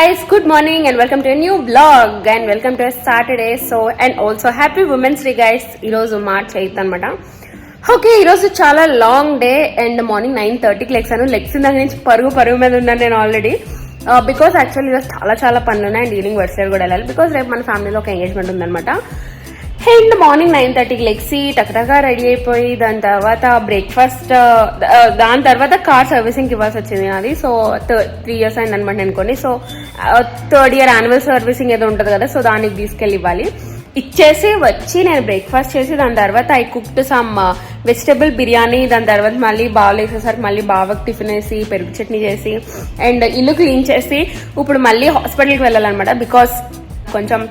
guys, good morning and welcome to a new vlog and welcome to a Saturday. So and also happy Women's Day guys. Irozu March 8th anamata. Okay, irozu chala long day and morning 9:30 ki lexanu. Lexina nunchi parugu meeda unnanu nenu already. Because actually irozu chala pannu unnai and evening work kuda ellali because repu mana family lo oka engagement undanamata. And morning 9:30కి లెక్సి టక్టగా ready అయిపోయి దాని తర్వాత breakfast, దాని తర్వాత car సర్వీసింగ్కి ఇవ్వాల్సి వచ్చింది నాది. సో 3 years అయింది అనమాట అనుకోండి. So 3rd year annual servicing ఏదో ఉంటుంది కదా, సో దానికి తీసుకెళ్ళి ఇవ్వాలి. ఇచ్చేసి వచ్చి నేను బ్రేక్ఫాస్ట్ చేసి దాని తర్వాత I cooked some vegetable biryani. దాని తర్వాత మళ్ళీ బాగా వేసేసరికి మళ్ళీ బావకి టిఫిన్ వేసి పెరుగు చట్నీ చేసి అండ్ ఇల్లు క్లీన్ చేసి ఇప్పుడు మళ్ళీ హాస్పిటల్కి వెళ్ళాలన్నమాట. బికాస్ కొంచెం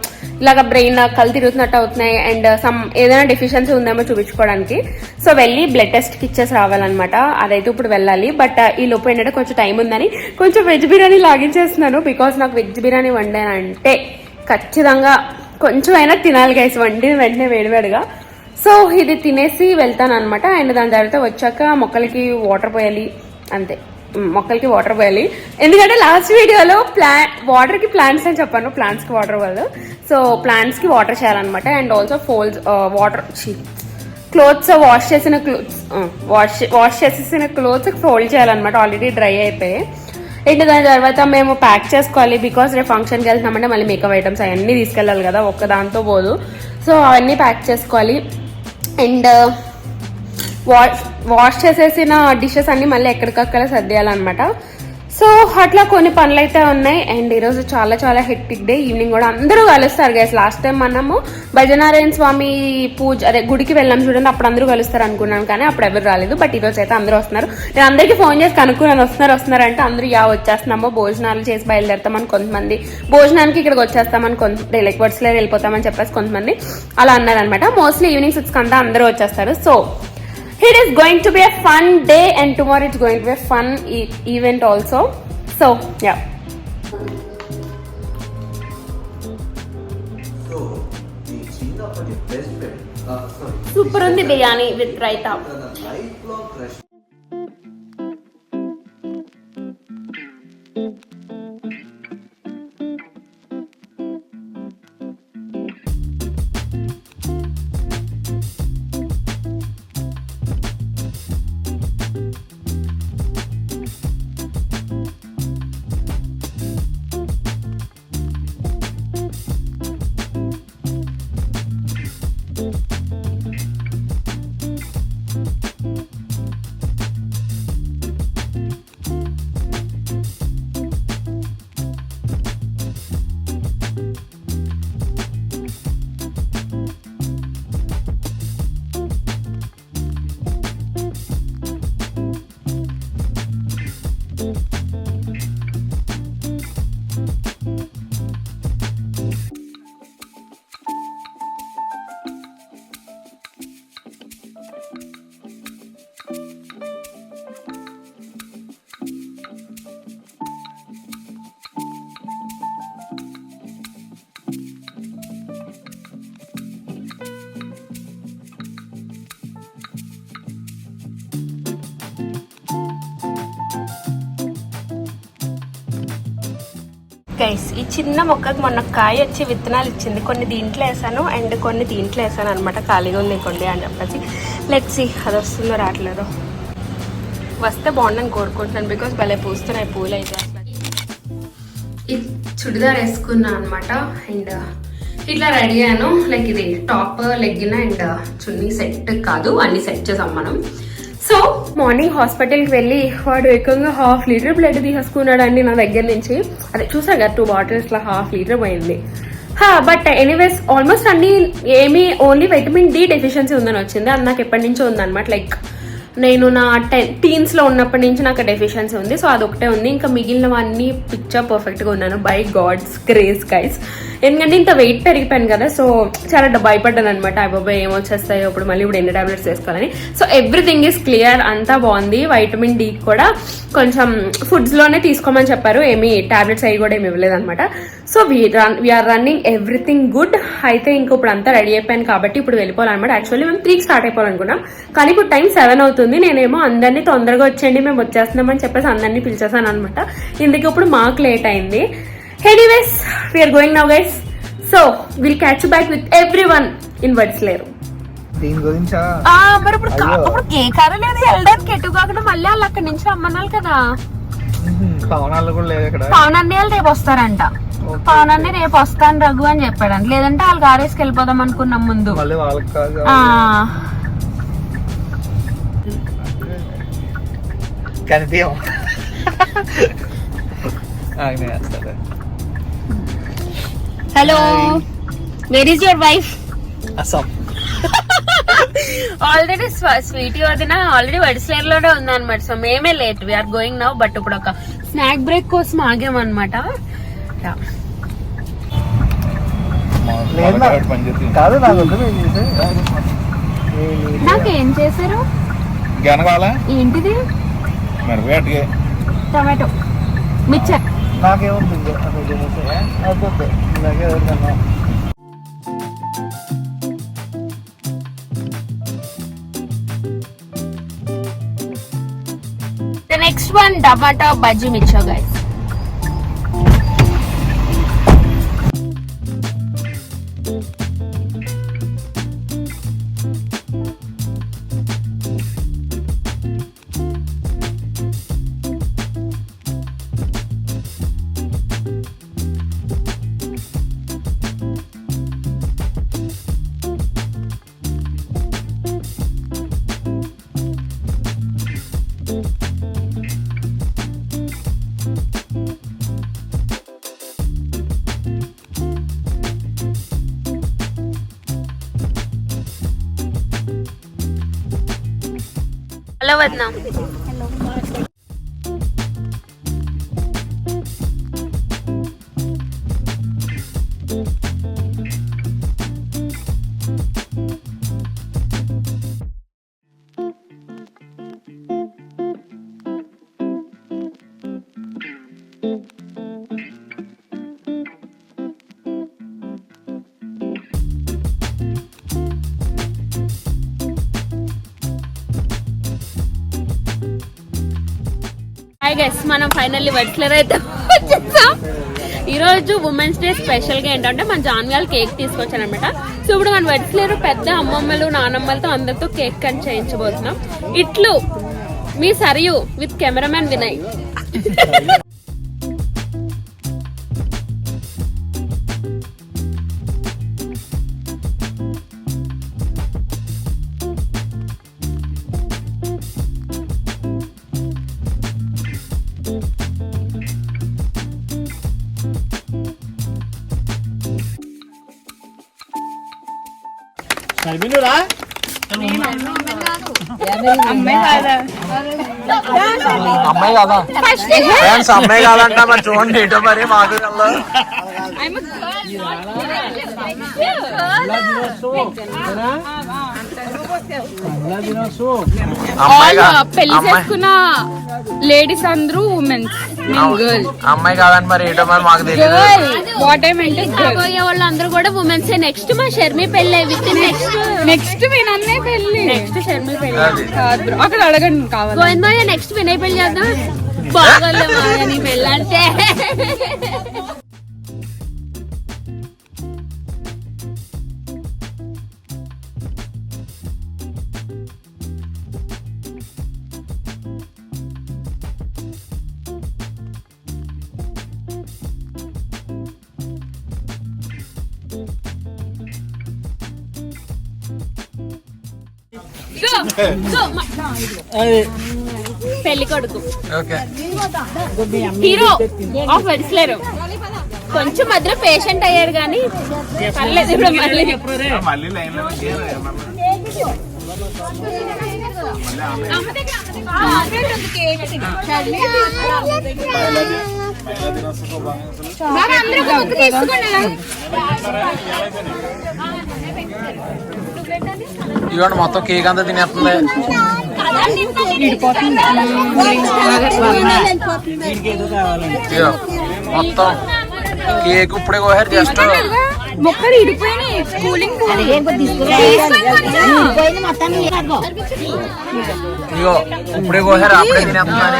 ఇలాగ బ్రెయిన్ కళ్ళు తిరుగుతున్నట్టు అవుతున్నాయి అండ్ సమ్ ఏదైనా డెఫిషియన్సీ ఉందేమో చూపించుకోవడానికి. సో వెళ్ళి బ్లడ్ టెస్ట్కి ఇచ్చేసి రావాలన్నమాట. అదైతే ఇప్పుడు వెళ్ళాలి. బట్ ఈ లోపు ఏంటంటే కొంచెం టైం ఉందని కొంచెం వెజ్ బిర్యానీ లాగించేస్తున్నాను. బికాస్ నాకు వెజ్ బిర్యానీ వండానంటే ఖచ్చితంగా కొంచెం అయినా తినాలి గైస్, వండిన వెంటనే వేడివేడిగా. సో ఇది తినేసి వెళ్తాను అనమాట. అండ్ దాని తర్వాత వచ్చాక మొక్కలకి వాటర్ పోయాలి, అంతే. మొక్కలకి వాటర్ పోయాలి ఎందుకంటే లాస్ట్ వీడియోలో వాటర్ కి ప్లాంట్స్ అని చెప్పాను, ప్లాంట్స్ కి వాటర్ పోయాలి. సో ప్లాంట్స్ కి వాటర్ చేయాలన్నమాట. And also folds water clothes wash చేసిన క్లోత్స్ ఫోల్డ్ చేయాలన్నమాట. ఆల్రెడీ డ్రై అయిపోయాయి. అండ్ దాని తర్వాత మేము ప్యాక్ చేసుకోవాలి. బికాస్ రేపు ఫంక్షన్కి వెళ్తున్నామంటే మళ్ళీ మేకప్ ఐటమ్స్ అవన్నీ తీసుకెళ్ళాలి కదా, ఒక్క దాంతో పోదు. సో అవన్నీ ప్యాక్ చేసుకోవాలి. అండ్ వాష్ చేసేసిన డిషెస్ అన్ని మళ్ళీ ఎక్కడికక్కడ సర్దేయాలన్నమాట. సో అట్లా కొన్ని పనులు అయితే ఉన్నాయి. అండ్ ఈరోజు చాలా చాలా హెక్టిక్ డే. ఈవినింగ్ కూడా అందరూ కలుస్తారు గైస్. లాస్ట్ టైం మనము భజనారాయణ స్వామి పూజ అదే గుడికి వెళ్ళాం చూడండి, అప్పుడు అందరూ కలుస్తారు అనుకున్నాను కానీ అప్పుడు ఎవరు రాలేదు. బట్ ఈరోజు అయితే అందరూ వస్తున్నారు. నేను అందరికీ ఫోన్ చేసి కనుక్కున్నాను వస్తున్నారంటే అందరూ వచ్చేస్తున్నామో భోజనాలు చేసి బయలుదేరుతామని కొంతమంది, భోజనానికి ఇక్కడికి వచ్చేస్తామని కొంత లైక్ వర్డ్స్లో వెళ్ళిపోతామని చెప్పేసి కొంతమంది అలా అన్నారనమాట. మోస్ట్లీ ఈవినింగ్ 6 కంతా అందరూ వచ్చేస్తారు. So it is going to be a fun day and tomorrow it's going to be a fun event also. So yeah. So the China for the best friend. Super undi biryani with raita. Lifelong crush. Guys ఈ చిన్న మొక్కకు మొన్న కాయ వచ్చి విత్తనాలు ఇచ్చింది. కొన్ని దీంట్లో వేసాను అండ్ కొన్ని దీంట్లో వేసాను అనమాట. ఖాళీగా ఉంది కొండి అని చెప్పేసి. లెట్స్ సీ అది వస్తుందో రావట్లేదో. వస్తే బాగుండని కోరుకుంటున్నాను బికాస్ భలే పూస్తున్నాయి పూలు అయితే. ఇది చుడిదార్ వేసుకున్నా అనమాట. అండ్ ఇట్లా రెడీ అయ్యాను. లైక్ ఇది top legging and chunni set కాదు, అన్ని సెట్ చేసాం మనం. సో మార్నింగ్ హాస్పిటల్కి వెళ్ళి వాడు ఏకంగా 1/2 లీటర్ బ్లడ్ తీసేసుకున్నాడు అండి నా దగ్గర నుంచి. అదే చూసా కదా 2 bottles 1/2 లీటర్ పోయింది. బట్ ఎనీవేస్ ఆల్మోస్ట్ అన్ని ఏమీ ఓన్లీ వైటమిన్ డి డెఫిషియన్సీ ఉందని వచ్చింది. అది నాకు ఎప్పటి నుంచో ఉందన్నమాట. లైక్ నేను నా teens లో ఉన్నప్పటి నుంచి నాకు డెఫిషియన్సీ ఉంది. సో అదొకటే ఉంది. ఇంకా మిగిలినవన్నీ పిక్చర్ పర్ఫెక్ట్గా ఉన్నాను బై గాడ్స్ గ్రేస్ గైస్. ఎందుకంటే ఇంత వెయిట్ పెరిగిపోయాను కదా, సో చాలా భయపడ్డాను అనమాట. అబ్బాయి ఏమొచ్చేస్తాయో ఇప్పుడు మళ్ళీ ఇప్పుడు ఎన్ని టాబ్లెట్స్ వేసుకోవాలని. సో ఎవ్రీథింగ్ ఈస్ క్లియర్, అంతా బాగుంది. వైటమిన్ డి కూడా కొంచెం ఫుడ్స్ లోనే తీసుకోమని చెప్పారు, ఏమి టాబ్లెట్స్ అవి కూడా ఏమి ఇవ్వలేదు అనమాట. So we are running everything good. అయితే ఇంక ఇప్పుడు అంతా రెడీ అయిపోయాను కాబట్టి ఇప్పుడు వెళ్ళిపోవాలన్నమాట. యాక్చువల్లీ మేము 3కి స్టార్ట్ అయిపోవాలనుకున్నాం, కానీ ఇప్పుడు టైం 7 అవుతుంది. నేనేమో అందరినీ తొందరగా వచ్చేయండి మేము వచ్చేస్తున్నామని చెప్పేసి అందరినీ పిలిచేసాను అనమాట. ఇందుకు ఇప్పుడు మాకు లేట్ అయింది. Anyways, we are going now, guys. So we'll catch you back with everyone in Vadisleru. దీని గురించా మరి ఇప్పుడు ఏ కారు లేదు వెళ్ళడానికి ఎటు కాకుండా మళ్ళీ వాళ్ళు అక్కడి నుంచి రమ్మన్నారు కదా. పవనాలు కూడా లేదు ఇక్కడ. పవన్ అన్ని వాళ్ళు రేపు వస్తారంట. పవన్ అన్ని రేపు వస్తాను రఘు అని చెప్పాడంట. లేదంటే వాళ్ళు కారేసుకు వెళ్ళిపోదాం అనుకున్నాం ముందు. మళ్ళీ వాళ్ళకి కాదు కనిపించం. Hello, where is your wife? Assam. Already Sweety వదిన ఆల్రెడీ వడిస్లేర్ లోనే ఉందన్నమాట. సో మేమే late, we're going now. But ఇప్పుడు ఒక స్నాక్ బ్రేక్ కోసం ఆగామన్నమాట. కాదు నాకేం చేశారు? ఏంటిది? Tomato mixture. నాకేముంటుంది నాకే The next one, tomato bhaji mixture, guys. Hello వదినా. హాయ్ గైస్, మనం ఫైనల్లీ వడిస్లేరు అయితే వచ్చేసాం. ఈరోజు ఉమెన్స్ డే స్పెషల్గా ఏంటంటే మన జాన్గాల్ కేక్ తీసుకొచ్చాను అనమాట. సో ఇప్పుడు మన వడిస్లేరు పెద్ద అమ్మమ్మలు నానమ్మలతో అందరితో కేక్ కట్ చేయించబోతున్నాం. ఇట్లు మీ సరియు విత్ కెమెరామెన్ వినయ్. అమ్మాయి కాదా ఫ్రెండ్స్? అమ్మాయి కాదంట మరి చూడండి ఏంటో మరి మాకు పెళ్లి చేసుకున్న లేడీస్ అందరూ ఉమెన్స్, గర్ల్. అమ్మాయి కాదని మరి ఏంటో మరి మాకు తెలియదు. కాబోయే వాళ్ళు అందరూ కూడా ఉమెన్స్. నెక్స్ట్ మా షర్మి పెళ్లి విత్ నెక్స్ట్ వినన్నే పెళ్లి, నెక్స్ట్ షర్మి పెళ్లి అక్కడ అడగండి కావాలి. గోవిందయ్య నెక్స్ట్ వినయ్ పెళ్లి చేద్దాం. బాగోలేదు పెళ్ళి అంటే. పెళ్లి కొడుకు హీరో ఆఫ్ వడిస్లేరు. కొంచెం మధ్య పేషెంట్ అయ్యాడు కానీ పర్లేదు. ఇప్పుడు మళ్ళీ ఇవ్వండి మొత్తం కేక్ అంతా తినేస్తుంది. మొత్తం కేక్ ఇప్పుడే కోసారు. జస్ట్ మొక్కలు ఇడిపోయినాయి. కూలింగ్ ఇగో ఇప్పుడే కోసారు, అప్పుడే తినేస్తున్నాను.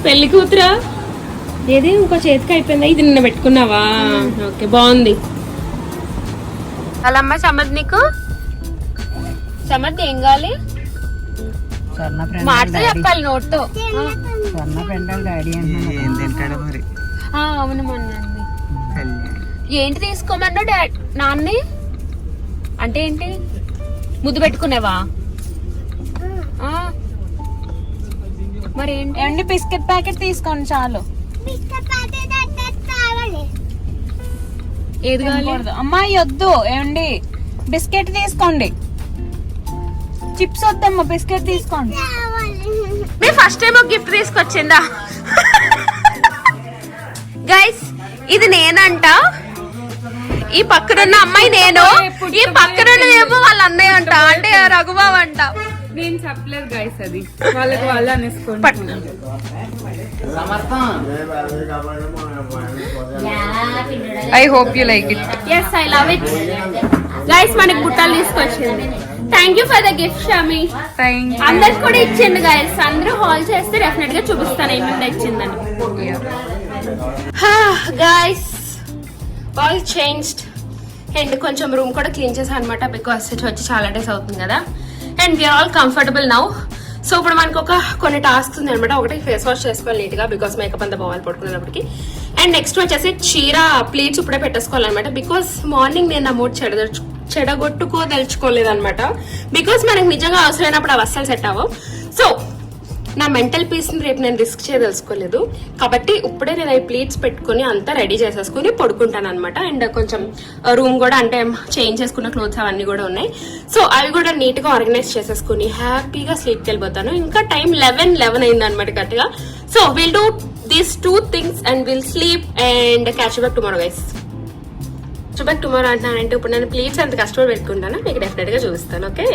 పెళ్లి కూతురా ఏది ఇంకో చేతికి అయిపోయిందా? ఇది నిన్న పెట్టుకున్నావా? ఓకే బాగుంది. వాళ్ళమ్మ సమద్ నీకు సమద్ ఏం కావాలి? మాట చెప్పాలి నోట్తో. అవును మొన్నండి. ఏంటి తీసుకోమన్నా నాన్ని? అంటే ఏంటి ముద్దు పెట్టుకునేవా? మరి ఏంటి? బిస్కెట్ ప్యాకెట్ తీసుకోండి చాలు. ఏది కావాలి అమ్మాయి? వద్దు. ఏమండి బిస్కెట్ తీసుకోండి. చిప్స్ వద్దమ్మా, బిస్కెట్ తీసుకోండి. మీరు ఫస్ట్ టైం ఒక గిఫ్ట్ తీసుకొచ్చిందా? గైస్ ఇది నేనంట, ఈ పక్కనున్న అమ్మాయి నేను, ఈ పక్కనున్నదేమో వాళ్ళ అన్నయ్య అంట, అంటే రఘుబాబు అంట. నేను చెప్పలేదు గైస్, అది వాళ్ళకి వాళ్ళు అనేసుకోండి. I hope you like it. yes I love it. Guys మనకి బుట్టలు తీసుకొచ్చింది. Thank you for the gift Shami. అందరికి కూడా ఇచ్చింది గైస్. అందరూ హాల్ చేస్తే డెఫినెట్ గా చూపిస్తాను ఏమేమి తెచ్చిందని. గైస్ ఆల్ చేంజ్డ్ అండ్ కొంచెం రూమ్ కూడా క్లీన్ చేశాను అనమాట, బికాస్ వచ్చి చాలా డేస్ అవుతుంది కదా. And we are all comfortable now. So ఇప్పుడు మనకు కొన్ని టాస్క్స్ ఉంది అనమాట. ఒకటి ఫేస్ వాష్ చేసుకోవాలి నీట్ గా, బికాస్ మేకప్ అంతా పోవాలి పడుకునేటప్పటికి. అండ్ నెక్స్ట్ వచ్చేసి చీర ప్లీట్స్ ఇప్పుడే పెట్టేసుకోవాలన్నమాట, బికాస్ మార్నింగ్ నేను నా మూడ్ చెడగొట్టుకోదలుచుకోలేదు అనమాట. బికాస్ మనకి నిజంగా అవసరమైనప్పుడు అవి అస్సలు సెట్ అవ్వవు. సో నా మెంటల్ పీస్ ని రేపు నేను రిస్క్ చేయదలుచుకోలేదు కాబట్టి ఇప్పుడే నేను ఈ ప్లీట్స్ పెట్టుకుని అంతా రెడీ చేసేసుకుని పడుకుంటాను అనమాట. అండ్ కొంచెం రూమ్ కూడా అంటే చేంజ్ చేసుకున్న క్లోత్స్ అవన్నీ కూడా ఉన్నాయి. సో అవి కూడా నీట్ గా ఆర్గనైజ్ చేసేసుకుని హ్యాపీగా స్లీప్కి వెళ్ళిపోతాను. ఇంకా టైం 11 అయింది అనమాట కరెక్ట్గా. So will do these 2 things and will sleep and catch back tomorrow guys. Catch back tomorrow అంటున్నానంటే ఇప్పుడు నేను ప్లీట్స్ అంత కష్టపడి పెట్టుకుంటాను, మీకు డెఫినెట్ గా చూపిస్తాను. Okay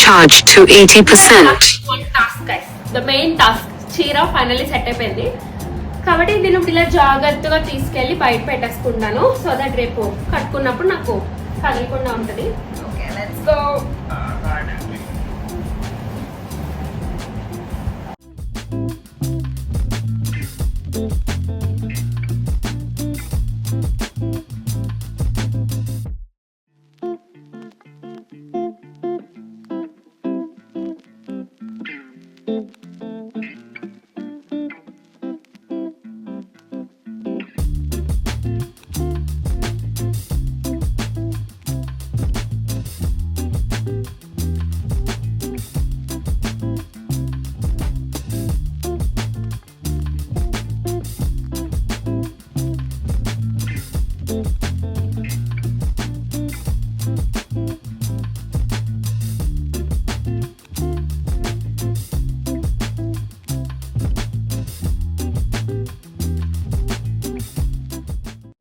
Charge to 80%. The main task చీర ఫైనల్లీ సెట్ అయిపోయింది కాబట్టి నేను ఇలా జాగ్రత్తగా తీసుకెళ్లి బయట పెట్టేసుకుంటాను. సో దట్ రేపు కట్టుకున్నప్పుడు నాకు కదలకుండా ఉంటది. Okay let's go.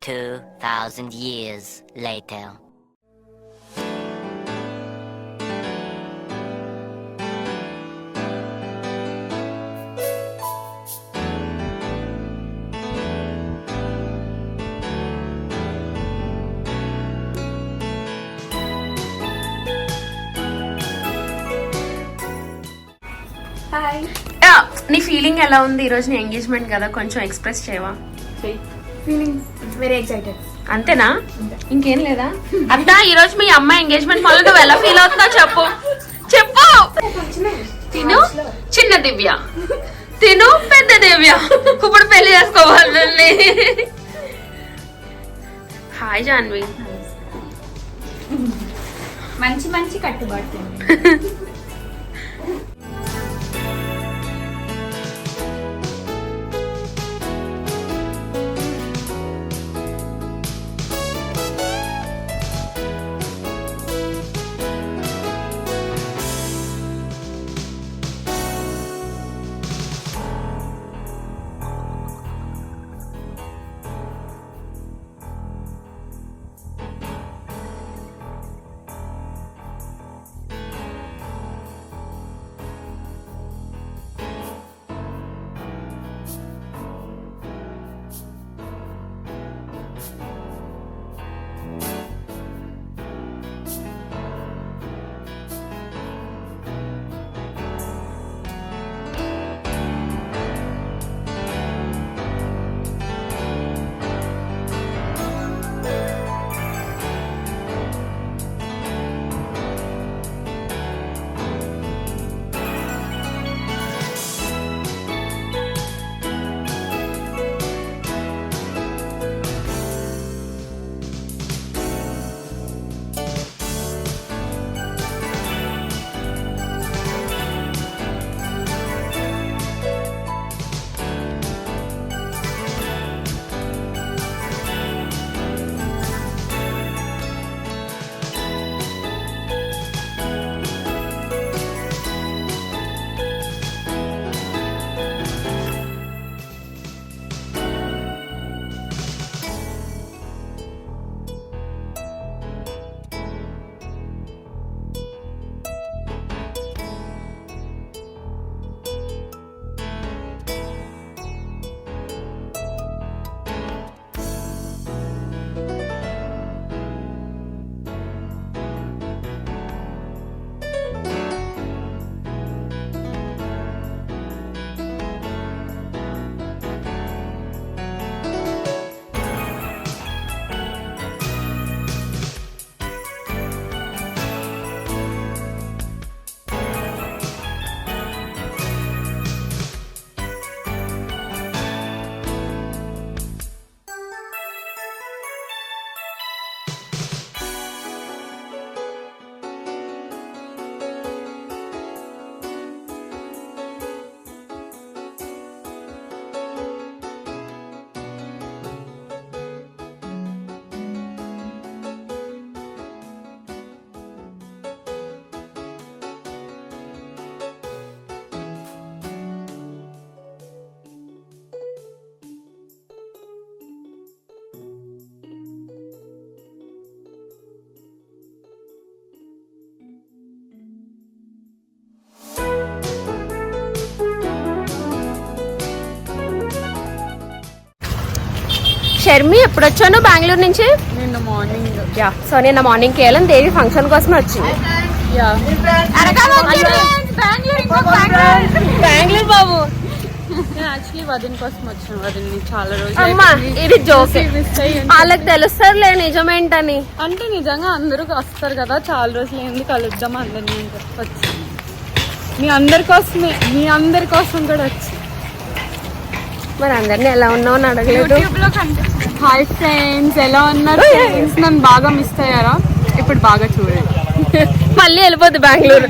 $2,000 years later. నీ ఫీలింగ్ ఎలా ఉంది ఈ రోజు నీ ఎంగేజ్మెంట్ కదా, కొంచెం ఎక్స్ప్రెస్ చేయవా? Feeling very excited. అంతేనా, ఇంకేం లేదా? అత్త ఈ రోజు మీ అమ్మాయి ఎంగేజ్మెంట్ వల్ల నువ్వు ఎలా ఫీల్ అవుతున్నావు చెప్పు చెప్పు. తిను చిన్న దివ్య, తిను పెద్ద దివ్య, ఇప్పుడు పెళ్లి చేసుకోవాలి. హాయ్ జాన్వి. మంచి మంచి కట్టుబాటు. షర్మి ఎప్పుడు వచ్చాను బెంగళూరు నుంచి? నిన్న మార్నింగ్. యా, సో నిన్న మార్నింగ్ కేవలం దేవి ఫంక్షన్ కోసమే వచ్చింది. బెంగళూరు బాబు యాక్చువల్లీ వదిన కోసం వచ్చిన, వదిన్ని చాలా అమ్మా రోజులు ఇది జోక్, వాళ్ళకి తెలుస్తారులే నిజమేంటని. అంటే నిజంగా అందరూ వస్తారు కదా, చాలా రోజులు ఏంది కలుద్దాం అందరినీ అని చెప్పి వచ్చి మీ అందరి కోసం కూడా వచ్చి. మరి అందరిని ఎలా ఉన్నావు అని అడగలేదు. హాయ్ ఫ్రెండ్స్, ఎలా ఉన్నారు ఫ్రెండ్స్? నన్ను బాగా మిస్ అయ్యారా? ఇప్పుడు బాగా చూడండి. మళ్ళీ వెళ్ళిపోద్ది బెంగళూరు.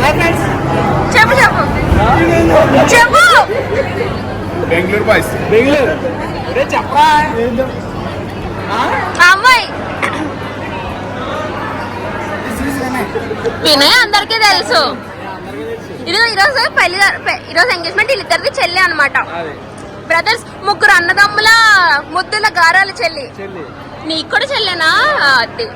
చెప్పు చెప్పు చెప్పు. బెంగళూరు బాయ్స్ అమ్మాయి వినయ్ అందరికీ తెలుసు. ఈరోజు ఎంగేజ్మెంట్ వీళ్ళిద్దరిది చెల్లి అన్నమాట. బ్రదర్స్, ముగ్గురు అన్నదమ్ముల ముద్దుల గారాల చెల్లి. నీకు కూడా చెల్లేనా? అది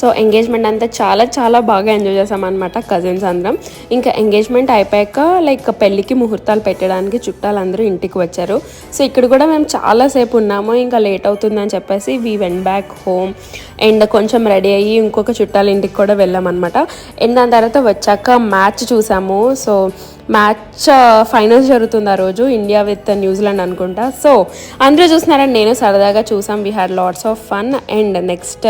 సో ఎంగేజ్మెంట్ అంతా చాలా చాలా బాగా ఎంజాయ్ చేసాం అనమాట కజిన్స్ అందరం. ఇంకా ఎంగేజ్మెంట్ అయిపోయాక లైక్ పెళ్ళికి ముహూర్తాలు పెట్టడానికి చుట్టాలందరూ ఇంటికి వచ్చారు. సో ఇక్కడ కూడా మేము చాలాసేపు ఉన్నాము, ఇంకా లేట్ అవుతుందని చెప్పేసి we went back home and కొంచెం రెడీ అయ్యి ఇంకొక చుట్టాల ఇంటికి కూడా వెళ్ళామన్నమాట. అండ్ దాని తర్వాత వచ్చాక మ్యాచ్ చూసాము. సో మ్యాచ్ ఫైనల్స్ జరుగుతుంది ఆ రోజు, ఇండియా విత్ న్యూజిలాండ్ అనుకుంటా. సో అందరూ చూస్తున్నారని నేను సరదాగా చూసాం. We had lots of fun and next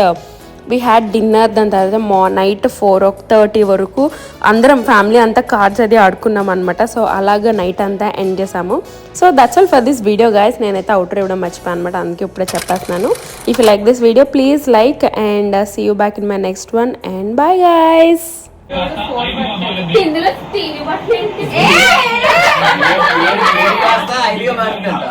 we had dinner. దాని తర్వాత నైట్ 4:30 వరకు అందరం ఫ్యామిలీ అంతా కార్డ్స్ అది ఆడుకున్నాం అనమాట. సో అలాగా నైట్ అంతా ఎండ్ చేసాము. So that's all for this video guys. నేనైతే అవుటర్ ఇవ్వడం మర్చిపోయాను అనమాట, అందుకే ఇప్పుడే చెప్పేస్తున్నాను. If you like this video please like and see you back in my next one and bye guys. ఇందులో టీవీ బట్టలు ఏంటి? ఐడియా మారిందంట.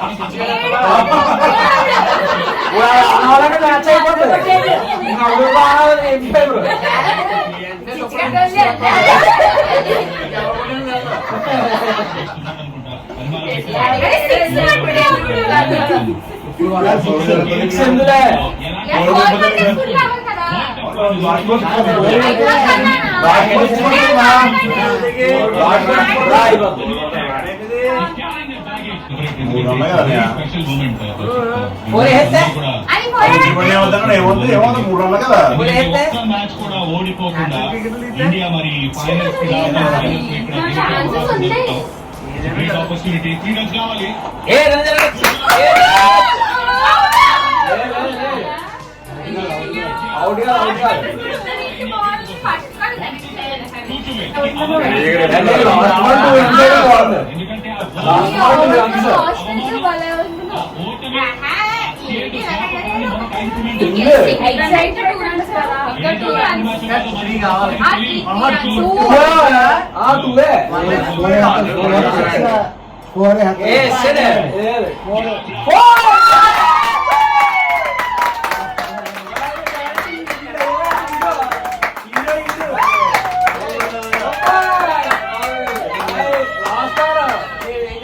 ఓడిపోకుండా ఇండియా మరి ఫైనల్స్ ఆపర్చునిటీ ఫ్రీడమ్స్ కావాలి.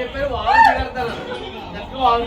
చెప్పారు వాళ్ళు